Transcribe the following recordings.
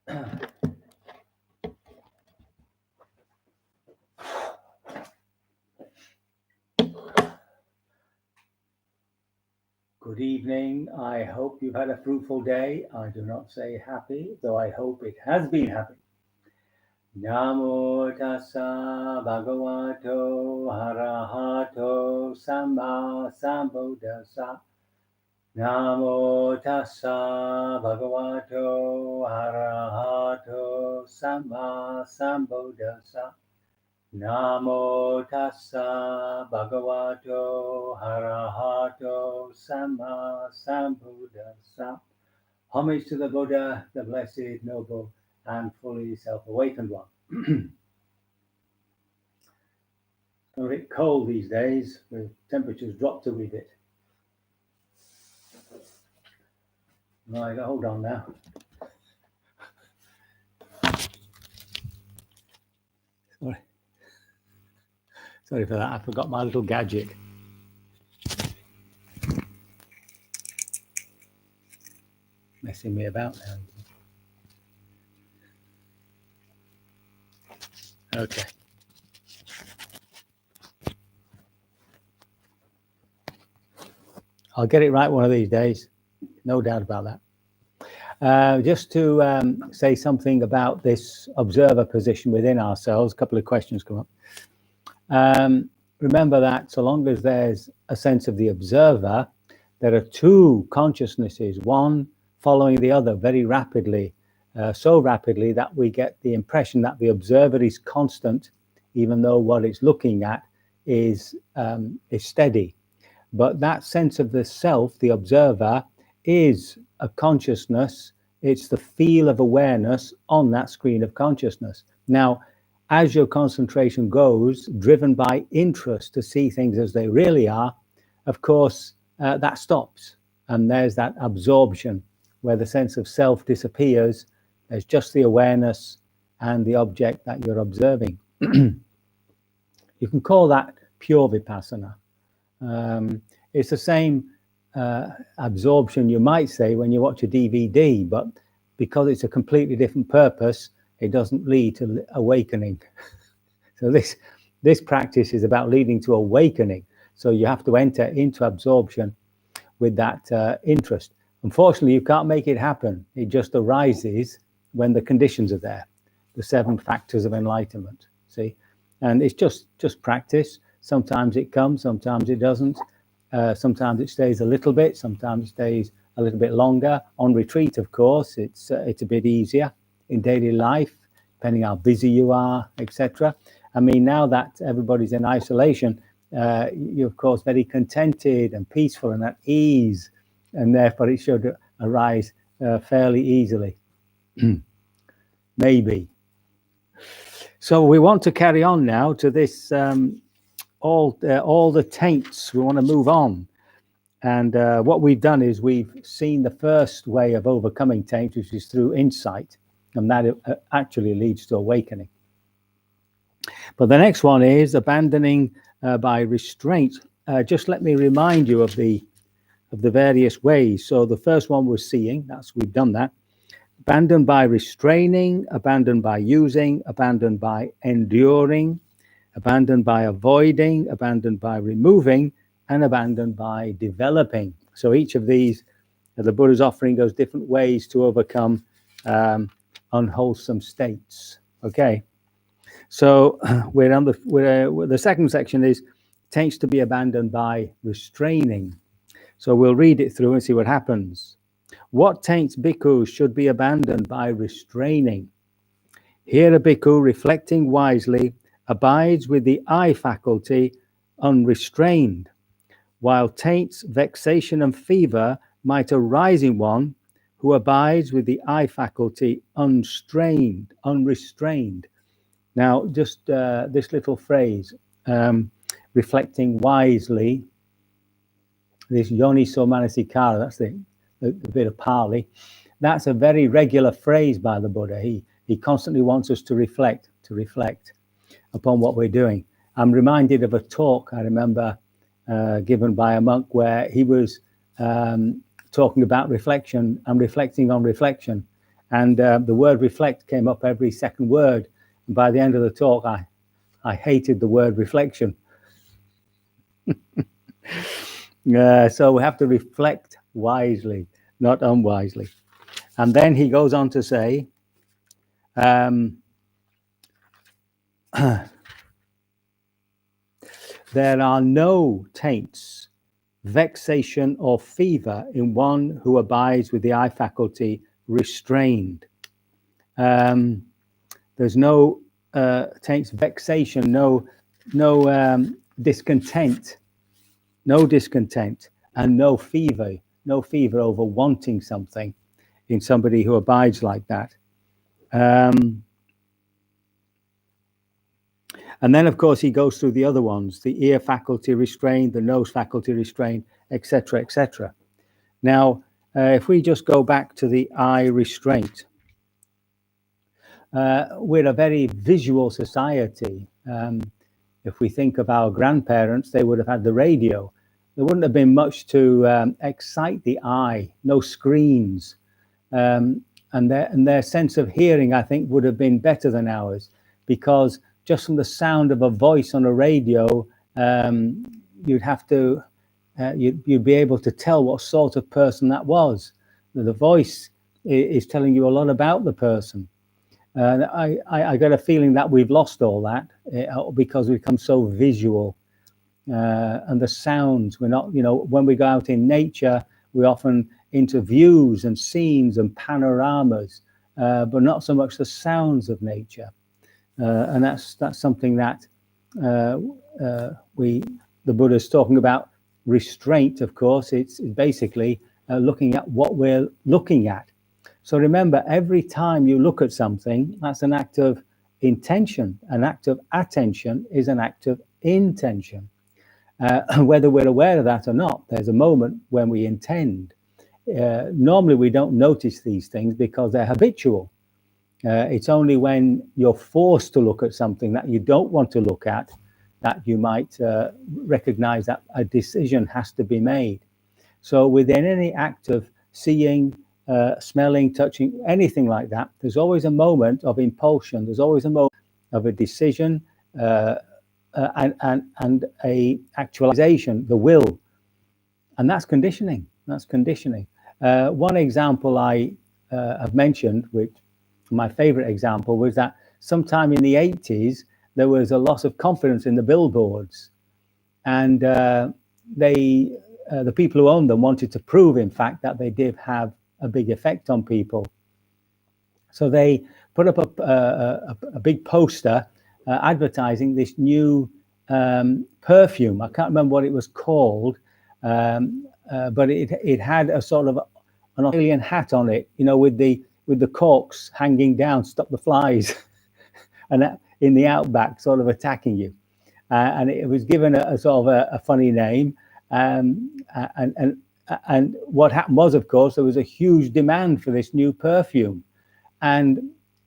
Good evening. I hope you've had a fruitful day. I do not say happy, though I hope it has been happy. Namo tassa bhagavato arahato samma sambuddhassa. Namo tassa bhagavato arahato samma sambuddhassa. Namo tassa bhagavato arahato samma sambuddhassa. Homage to the Buddha, the blessed, noble, and fully self-awakened one. A bit cold these days, the temperatures dropped a wee bit. Right, hold on now. Sorry for that, I forgot my little gadget. Messing me about now. Okay. I'll get it right one of these days, no doubt about that. Just to say something about this observer position within ourselves, a couple of questions come up. Remember that so long as there's a sense of the observer, there are two consciousnesses, one following the other very rapidly, so rapidly that we get the impression that the observer is constant, even though what it's looking at is steady. But that sense of the self, the observer, is a consciousness. It's the field of awareness on that screen of consciousness. Now, as your concentration goes, driven by interest to see things as they really are, of course, that stops. And there's that absorption where the sense of self disappears. There's just the awareness and the object that you're observing. You can call that pure vipassana. It's the same absorption, you might say, when you watch a DVD, but because it's a completely different purpose, it doesn't lead to awakening. So this practice is about leading to awakening. So you have to enter into absorption with that interest. Unfortunately, you can't make it happen. It just arises when the conditions are there, the 7 factors of enlightenment. See, and it's just practice. Sometimes it comes, sometimes it doesn't. Sometimes it stays a little bit, sometimes it stays a little bit longer. On retreat, of course, it's a bit easier. In daily life, depending how busy you are, etc. I mean, now that everybody's in isolation, you're of course very contented and peaceful and at ease, and therefore it should arise fairly easily. Maybe. So we want to carry on now to this all the taints. We want to move on, and what we've done is we've seen the first way of overcoming taints, which is through insight, and that actually leads to awakening. But the next one is abandoning by restraint. Just let me remind you of the various ways. So the first one was seeing. We've done that. Abandoned by restraining, abandoned by using, abandoned by enduring, abandoned by avoiding, abandoned by removing, and abandoned by developing. So each of these, the Buddha's offering us different ways to overcome unwholesome states. Okay, so we're on the second section is taints to be abandoned by restraining. So we'll read it through and see what happens. What taints bhikkhus should be abandoned by restraining? Here a bhikkhu, reflecting wisely, abides with the eye faculty unrestrained, while taints, vexation, and fever might arise in one who abides with the eye faculty unrestrained. Now, just this little phrase, reflecting wisely, this yoniso manasikara, that's the bit of Pali. That's a very regular phrase by the Buddha. He constantly wants us to reflect upon what we're doing. I'm reminded of a talk I remember given by a monk where he was talking about reflection and reflecting on reflection. And the word reflect came up every second word. And by the end of the talk, I hated the word reflection. So we have to reflect wisely, not unwisely. And then he goes on to say, there are no taints, vexation, or fever in one who abides with the eye faculty restrained. There's no taints, vexation, no discontent, and no fever over wanting something in somebody who abides like that. And then, of course, he goes through the other ones, the ear faculty restrained, the nose faculty restrained, etc., etc. Now, if we just go back to the eye restraint, we're a very visual society. If we think of our grandparents, they would have had the radio. There wouldn't have been much to excite the eye, no screens. And their sense of hearing, I think, would have been better than ours, because just from the sound of a voice on a radio, you'd have to, you'd be able to tell what sort of person that was. The voice is telling you a lot about the person. I get a feeling that we've lost all that because we've become so visual. And the sounds, we're not, when we go out in nature, we often into views and scenes and panoramas, but not so much the sounds of nature. And that's something that the Buddha's talking about. Restraint, of course, it's basically looking at what we're looking at. So remember, every time you look at something, that's an act of intention. An act of attention is an act of intention. Whether we're aware of that or not, there's a moment when we intend. Normally, we don't notice these things because they're habitual. It's only when you're forced to look at something that you don't want to look at that you might recognize that a decision has to be made. So within any act of seeing, smelling, touching, anything like that, there's always a moment of impulsion. There's always a moment of a decision and a actualization, the will. And that's conditioning. That's conditioning. One example I have mentioned, which my favorite example, was that sometime in the 80s, there was a loss of confidence in the billboards. And the people who owned them wanted to prove, in fact, that they did have a big effect on people. So they put up a big poster advertising this new perfume. I can't remember what it was called, but it had a sort of an Australian hat on it, with the corks hanging down, stop the flies, and that, in the outback, sort of attacking you. And it was given a sort of a funny name. And what happened was, of course, there was a huge demand for this new perfume, and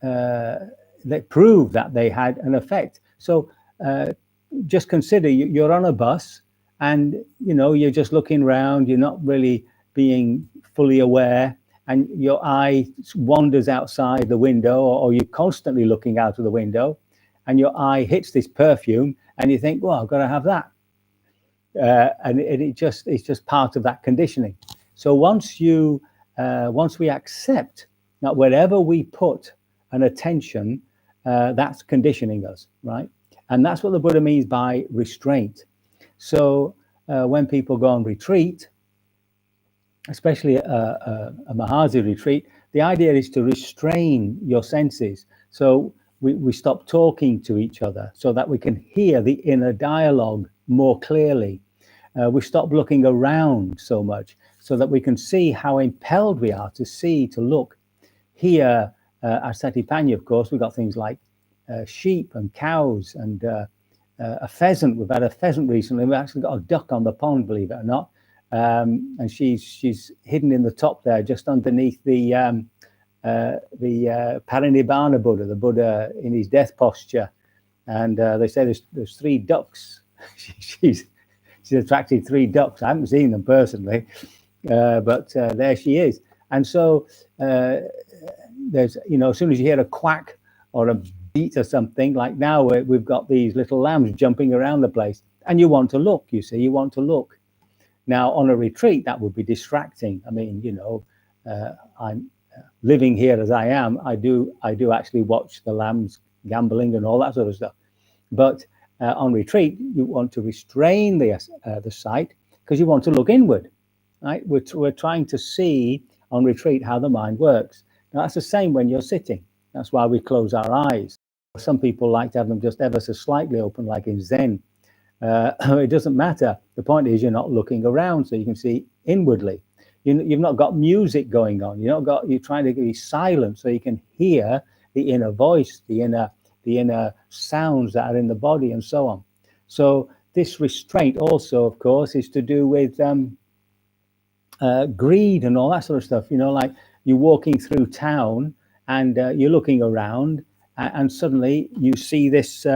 they proved that they had an effect. So just consider you're on a bus, and you're just looking around. You're not really being fully aware, and your eye wanders outside the window, or you're constantly looking out of the window, and your eye hits this perfume, and you think, well, I've got to have that. And it's just part of that conditioning. So once we accept that wherever we put an attention, that's conditioning us, right? And that's what the Buddha means by restraint. So when people go on retreat, especially a Mahasi retreat, the idea is to restrain your senses. So we stop talking to each other so that we can hear the inner dialogue more clearly. We stop looking around so much so that we can see how impelled we are to see, to look. Here at Satipanya, of course, we've got things like sheep and cows and a pheasant. We've had a pheasant recently. We've actually got a duck on the pond, believe it or not. And she's hidden in the top there, just underneath the Parinibbana Buddha, the Buddha in his death posture. And they say there's 3 ducks. She's attracted 3 ducks. I haven't seen them personally, but there she is. And so, there's, you know, as soon as you hear a quack or a beat or something, like now we've got these little lambs jumping around the place, and you want to look, you see, you want to look. Now, on a retreat, that would be distracting. I mean, you know, I'm living here as I am. I do actually watch the lambs gambling and all that sort of stuff. But on retreat, you want to restrain the sight because you want to look inward, right? We're trying to see on retreat how the mind works. Now, that's the same when you're sitting. That's why we close our eyes. Some people like to have them just ever so slightly open, like in Zen. It doesn't matter. The point is you're not looking around, so you can see inwardly. You've not got music going on. You're trying to be silent so you can hear the inner voice, the inner sounds that are in the body, and so on. So this restraint also, of course, is to do with greed and all that sort of stuff. You know, like you're walking through town and you're looking around, and suddenly you see this.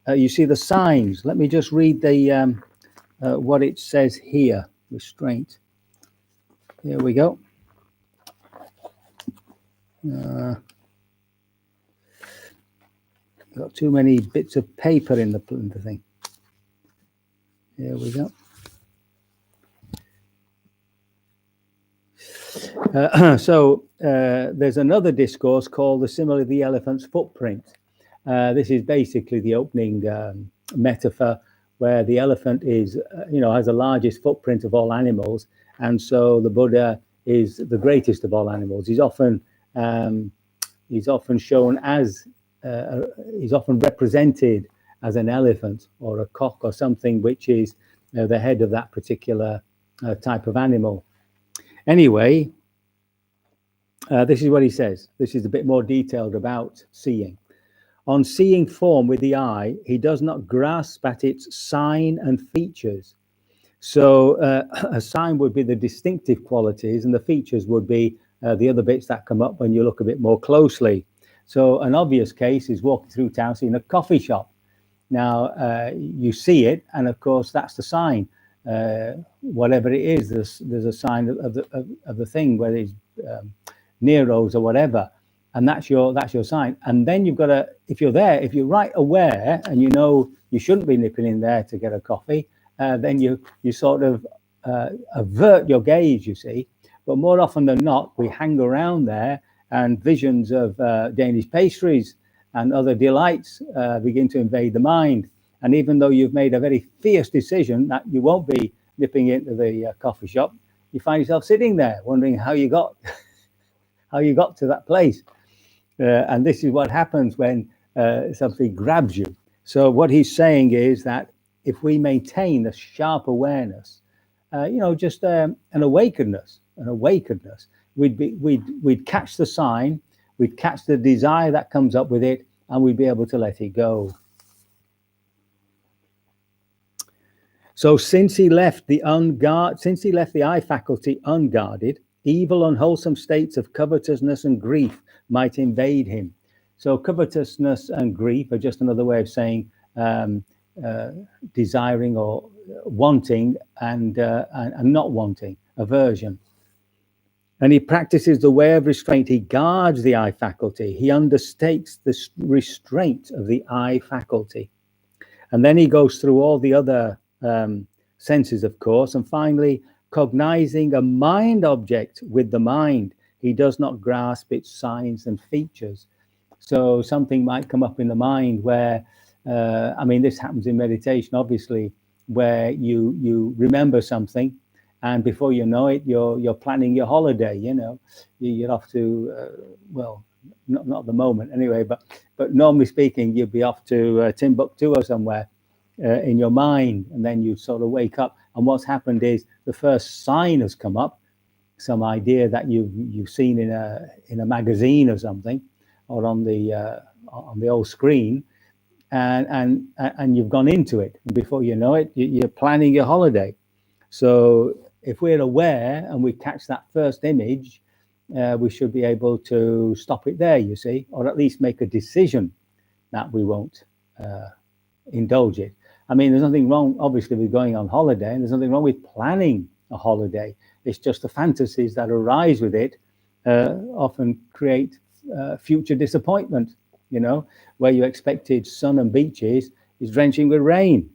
You see the signs. Let me just read the what it says here. Restraint. Here we go. Got too many bits of paper in the thing. Here we go. So there's another discourse called the simile of the elephant's footprint. This is basically the opening metaphor where the elephant is, has the largest footprint of all animals, and so the Buddha is the greatest of all animals. He's often shown as he's often represented as an elephant or a cock or something, which is the head of that particular type of animal. Anyway, this is what he says. This is a bit more detailed about seeing. On seeing form with the eye, he does not grasp at its sign and features. So a sign would be the distinctive qualities, and the features would be the other bits that come up when you look a bit more closely. So an obvious case is walking through town, seeing a coffee shop. Now, you see it, and of course, that's the sign. Whatever it is, there's a sign of the thing, whether it's Nero's or whatever. And that's your sign. And then you've got to, if you're right aware and you know you shouldn't be nipping in there to get a coffee, then you sort of avert your gaze, you see. But more often than not, we hang around there and visions of Danish pastries and other delights begin to invade the mind. And even though you've made a very fierce decision that you won't be nipping into the coffee shop, you find yourself sitting there wondering how you got to that place. And this is what happens when something grabs you. So what he's saying is that if we maintain a sharp awareness, just an awakenedness, we'd catch the sign, we'd catch the desire that comes up with it, and we'd be able to let it go. So since he left the eye faculty unguarded, evil, unwholesome states of covetousness and grief might invade him. So covetousness and grief are just another way of saying desiring or wanting and not wanting, aversion. And he practices the way of restraint. He guards the eye faculty. He undertakes the restraint of the eye faculty. And then he goes through all the other senses, of course, and finally, cognizing a mind object with the mind, he does not grasp its signs and features. So something might come up in the mind where, this happens in meditation, obviously, where you remember something, and before you know it, you're planning your holiday. You're off to not at the moment anyway, but normally speaking, you'd be off to Timbuktu or somewhere in your mind, and then you sort of wake up, and what's happened is the first sign has come up, some idea that you've seen in a magazine or something, or on the old screen, and you've gone into it. And before you know it, you're planning your holiday. So if we're aware and we catch that first image, we should be able to stop it there, you see, or at least make a decision that we won't indulge it. There's nothing wrong, obviously, with going on holiday, and there's nothing wrong with planning a holiday. It's just the fantasies that arise with it often create future disappointment, you know, where you expected sun and beaches is drenching with rain.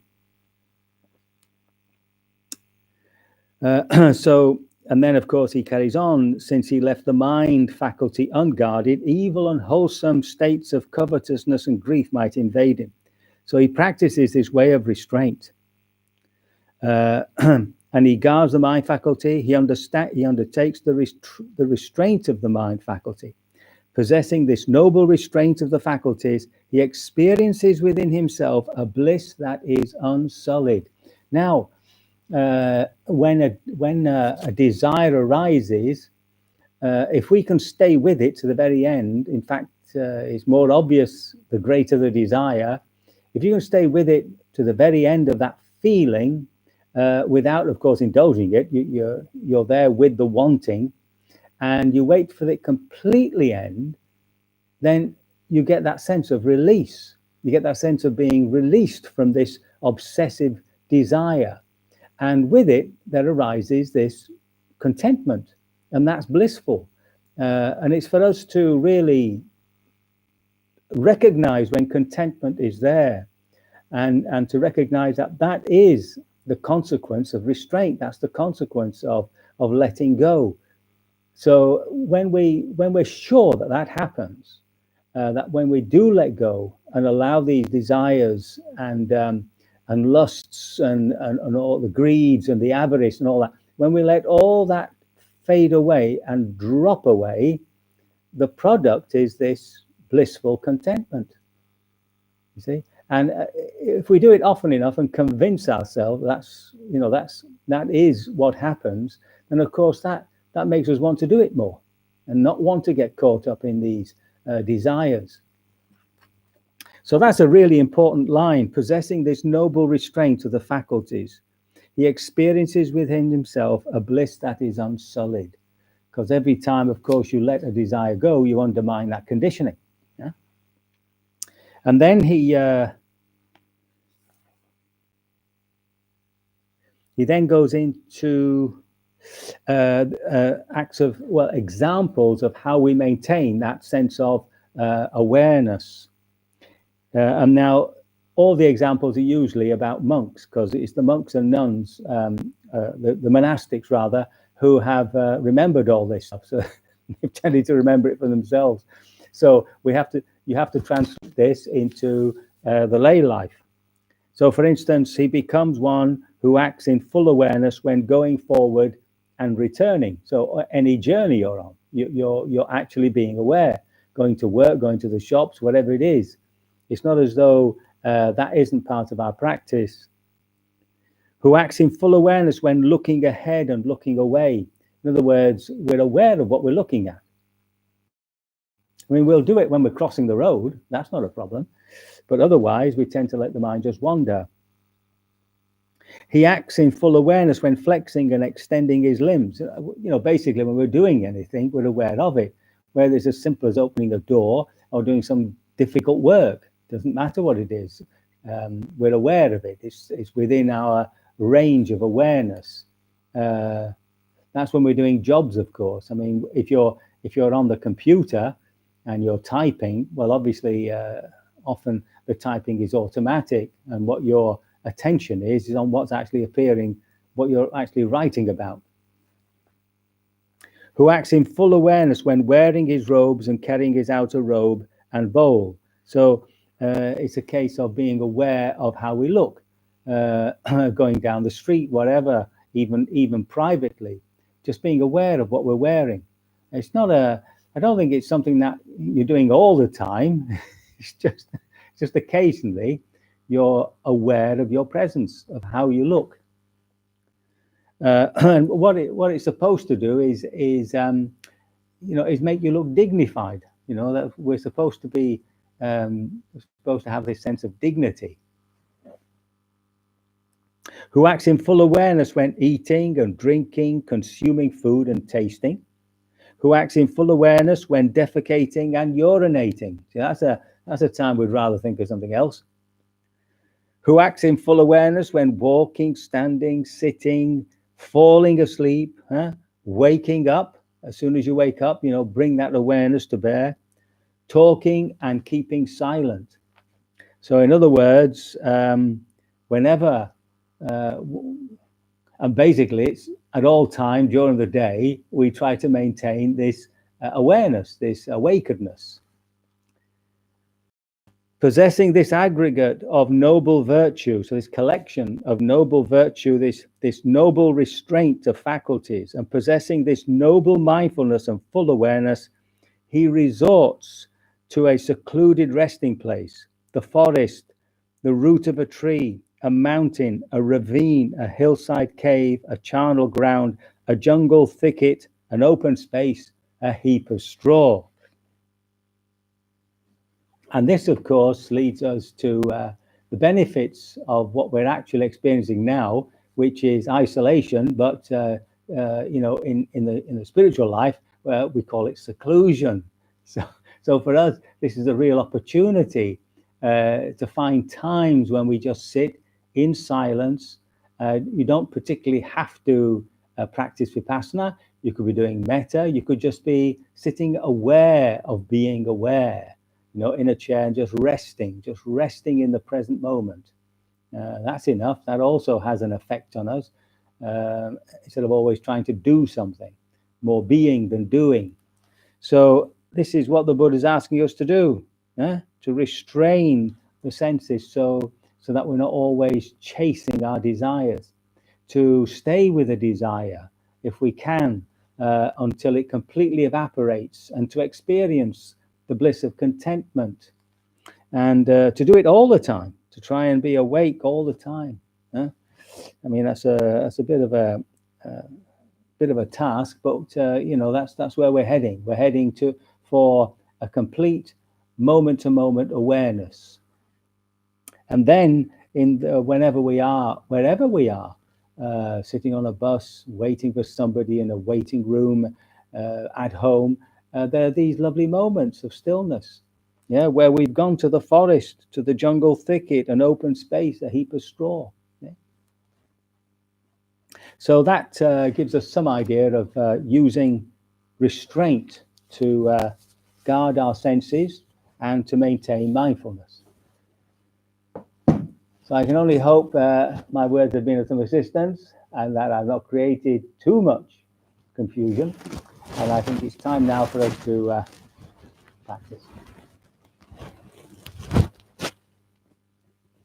So, and then of course he carries on, since he left the mind faculty unguarded, evil and wholesome states of covetousness and grief might invade him. So he practices this way of restraint. And he guards the mind faculty. He undertakes the restraint of the mind faculty. Possessing this noble restraint of the faculties, he experiences within himself a bliss that is unsullied. Now, when a desire arises, if we can stay with it to the very end, in fact, it's more obvious the greater the desire. If you can stay with it to the very end of that feeling, without, of course, indulging it, you're there with the wanting, and you wait for it completely end, then you get that sense of release. You get that sense of being released from this obsessive desire. And with it, there arises this contentment, and that's blissful. And it's for us to really recognize when contentment is there, and to recognize that that is the consequence of restraint. That's the consequence of letting go. So when we're sure that that happens, that when we do let go and allow these desires and lusts and all the greeds and the avarice and all that, when we let all that fade away and drop away, the product is this blissful contentment. You see, and if we do it often enough and convince ourselves that is what happens, then of course that makes us want to do it more and not want to get caught up in these desires. So that's a really important line. Possessing this noble restraint of the faculties, he experiences within himself a bliss that is unsullied. Because every time, of course, you let a desire go, you undermine that conditioning. Yeah? And then he then goes into acts of, well, examples of how we maintain that sense of awareness. And now all the examples are usually about monks, because it's the monks and nuns, the monastics rather, who have remembered all this stuff. So they've tended to remember it for themselves. So you have to translate this into the lay life. So for instance, he becomes one who acts in full awareness when going forward and returning. So any journey you're on, you're actually being aware, going to work, going to the shops, whatever it is. It's not as though that isn't part of our practice. Who acts in full awareness when looking ahead and looking away. In other words, we're aware of what we're looking at. I mean, we'll do it when we're crossing the road. That's not a problem. But otherwise, we tend to let the mind just wander. He acts in full awareness when flexing and extending his limbs. You know, basically, when we're doing anything, we're aware of it. Whether it's as simple as opening a door or doing some difficult work, doesn't matter what it is. We're aware of it. It's within our range of awareness. That's when we're doing jobs, of course. I mean, if you're on the computer and you're typing, well, obviously, often the typing is automatic, and what your attention is on what's actually appearing, what you're actually writing about. Who acts in full awareness when wearing his robes and carrying his outer robe and bowl. So it's a case of being aware of how we look, going down the street, whatever, even privately, just being aware of what we're wearing. It's not I don't think it's something that you're doing all the time. It's just occasionally you're aware of your presence, of how you look. And what it's supposed to do is make you look dignified. You know, that we're supposed to be supposed to have this sense of dignity. Who acts in full awareness when eating and drinking, consuming food and tasting. Who acts in full awareness when defecating and urinating. See, that's a time we'd rather think of something else. Who acts in full awareness when walking, standing, sitting, falling asleep, waking up. As soon as you wake up, bring that awareness to bear. talking and keeping silent. So in other words, whenever, and basically it's at all time during the day, we try to maintain this awareness, this awakenedness. Possessing this aggregate of noble virtue, so this collection of noble virtue, this noble restraint of faculties, and possessing this noble mindfulness and full awareness, he resorts to a secluded resting place, the forest, the root of a tree, a mountain, a ravine, a hillside cave, a charnel ground, a jungle thicket, an open space, a heap of straw. And this, of course, leads us to the benefits of what we're actually experiencing now, which is isolation. But you know, in the spiritual life, we call it seclusion. So for us, this is a real opportunity to find times when we just sit in silence. You don't particularly have to practice vipassana. You could be doing metta. You could just be sitting aware of being aware. You know, in a chair and just resting in the present moment. That's enough. That also has an effect on us. Instead of always trying to do something, more being than doing. So this is what the Buddha is asking us to do, to restrain the senses so that we're not always chasing our desires, to stay with a desire if we can until it completely evaporates, and to experience the bliss of contentment, and to do it all the time, to try and be awake all the time. I mean, that's a bit of a task, but you know, that's where we're heading. We're heading for a complete moment-to-moment awareness, and then wherever we are, sitting on a bus, waiting for somebody in a waiting room, at home. There are these lovely moments of stillness, where we've gone to the forest, to the jungle thicket, an open space, a heap of straw. So that gives us some idea of using restraint to guard our senses and to maintain mindfulness. So I can only hope my words have been of some assistance and that I've not created too much confusion. And I think it's time now for us to practice.